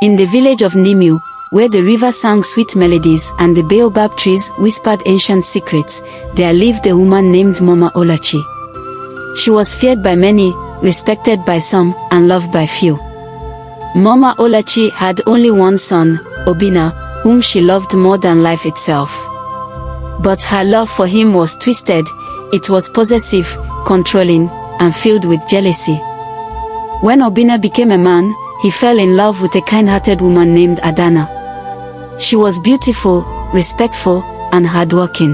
In the village of Nimu, where the river sang sweet melodies and the baobab trees whispered ancient secrets, there lived a woman named Mama Olachi. She was feared by many, respected by some, and loved by few. Mama Olachi had only one son, Obinna, whom she loved more than life itself. But her love for him was twisted. It was possessive, controlling, and filled with jealousy. When Obinna became a man, he fell in love with a kind-hearted woman named Adana. She was beautiful, respectful, and hardworking.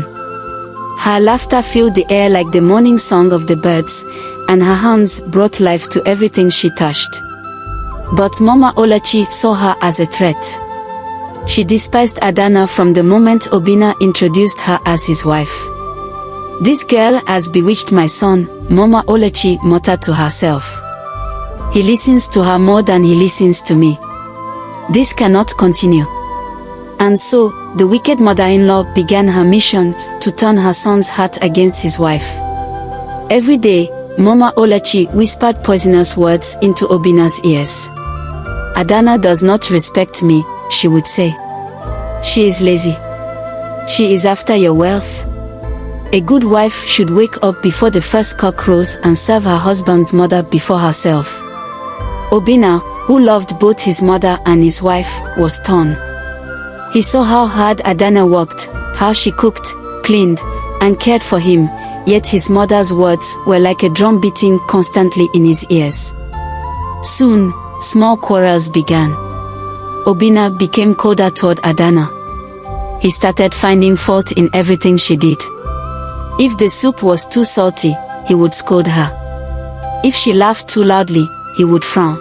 Her laughter filled the air like the morning song of the birds, and her hands brought life to everything she touched. But Mama Olachi saw her as a threat. She despised Adana from the moment Obinna introduced her as his wife. "This girl has bewitched my son," Mama Olachi muttered to herself. "He listens to her more than he listens to me. This cannot continue." And so, the wicked mother-in-law began her mission to turn her son's heart against his wife. Every day, Mama Olachi whispered poisonous words into Obinna's ears. "Adana does not respect me," she would say. "She is lazy. She is after your wealth. A good wife should wake up before the first cock crows and serve her husband's mother before herself." Obinna, who loved both his mother and his wife, was torn. He saw how hard Adana worked, how she cooked, cleaned, and cared for him, yet his mother's words were like a drum beating constantly in his ears. Soon, small quarrels began. Obinna became colder toward Adana. He started finding fault in everything she did. If the soup was too salty, he would scold her. If she laughed too loudly, he would frown.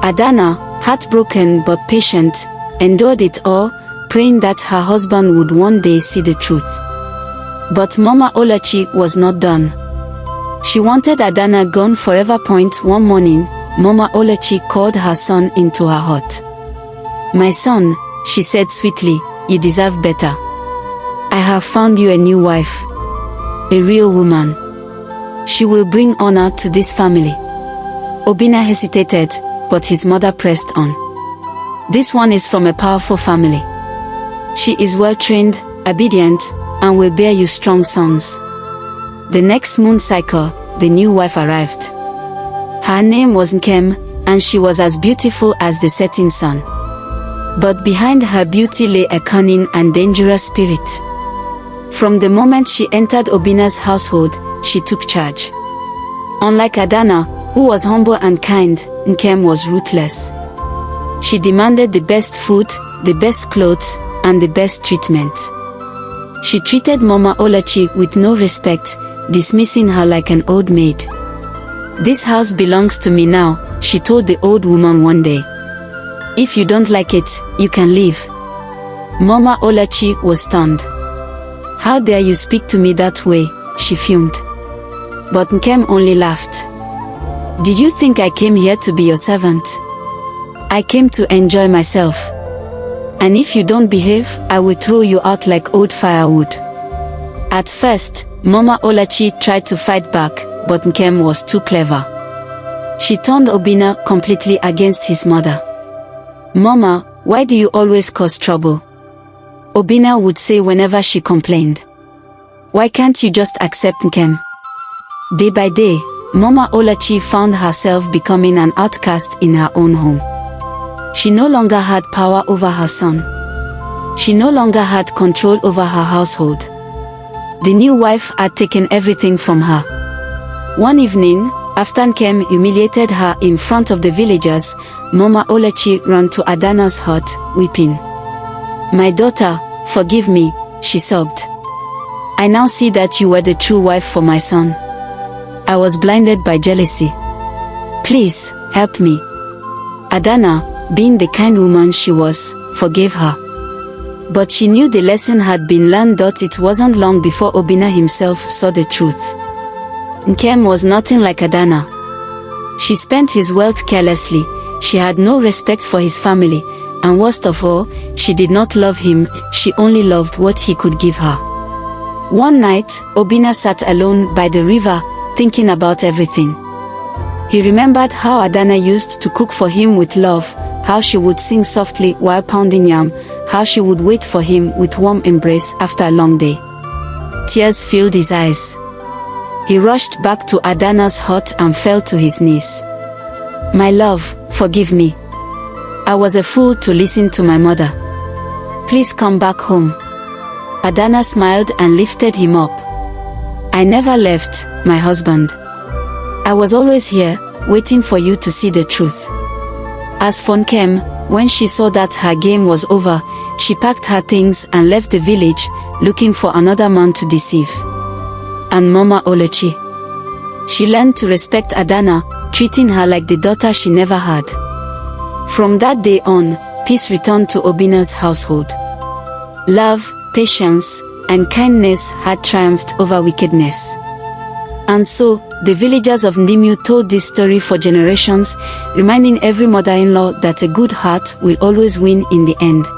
Adana, heartbroken but patient, endured it all, praying that her husband would one day see the truth. But Mama Olachi was not done. She wanted Adana gone forever. One morning, Mama Olachi called her son into her hut. "My son," she said sweetly, "you deserve better. I have found you a new wife. A real woman. She will bring honor to this family." Obinna hesitated, but his mother pressed on. "This one is from a powerful family. She is well-trained, obedient, and will bear you strong sons." The next moon cycle, the new wife arrived. Her name was Nkem, and she was as beautiful as the setting sun. But behind her beauty lay a cunning and dangerous spirit. From the moment she entered Obinna's household, she took charge. Unlike Adana, who was humble and kind, Nkem was ruthless. She demanded the best food, the best clothes, and the best treatment. She treated Mama Olachi with no respect, dismissing her like an old maid. "This house belongs to me now," she told the old woman one day. "If you don't like it, you can leave." Mama Olachi was stunned. "How dare you speak to me that way?" she fumed. But Nkem only laughed. "Did you think I came here to be your servant? I came to enjoy myself. And if you don't behave, I will throw you out like old firewood." At first, Mama Olachi tried to fight back, but Nkem was too clever. She turned Obinna completely against his mother. "Mama, why do you always cause trouble?" Obinna would say whenever she complained. "Why can't you just accept Nkem?" Day by day, Mama Olachi found herself becoming an outcast in her own home. She no longer had power over her son. She no longer had control over her household. The new wife had taken everything from her. One evening, after Nkem humiliated her in front of the villagers, Mama Olachi ran to Adana's hut, weeping. "My daughter, forgive me," she sobbed. "I now see that you were the true wife for my son. I was blinded by jealousy. Please, help me." Adana, being the kind woman she was, forgave her. But she knew the lesson had been learned. It wasn't long before Obinna himself saw the truth. Nkem was nothing like Adana. She spent his wealth carelessly, she had no respect for his family, and worst of all, she did not love him, she only loved what he could give her. One night, Obinna sat alone by the river, thinking about everything. He remembered how Adana used to cook for him with love, how she would sing softly while pounding yam, how she would wait for him with warm embrace after a long day. Tears filled his eyes. He rushed back to Adana's hut and fell to his knees. "My love, forgive me. I was a fool to listen to my mother. Please come back home." Adana smiled and lifted him up. "I never left, my husband. I was always here, waiting for you to see the truth." As for Nkem, when she saw that her game was over, she packed her things and left the village, looking for another man to deceive. And Mama Oluchi. She learned to respect Adana, treating her like the daughter she never had. From that day on, peace returned to Obina's household. Love, patience, and kindness had triumphed over wickedness. And so, the villagers of Ndimu told this story for generations, reminding every mother-in-law that a good heart will always win in the end.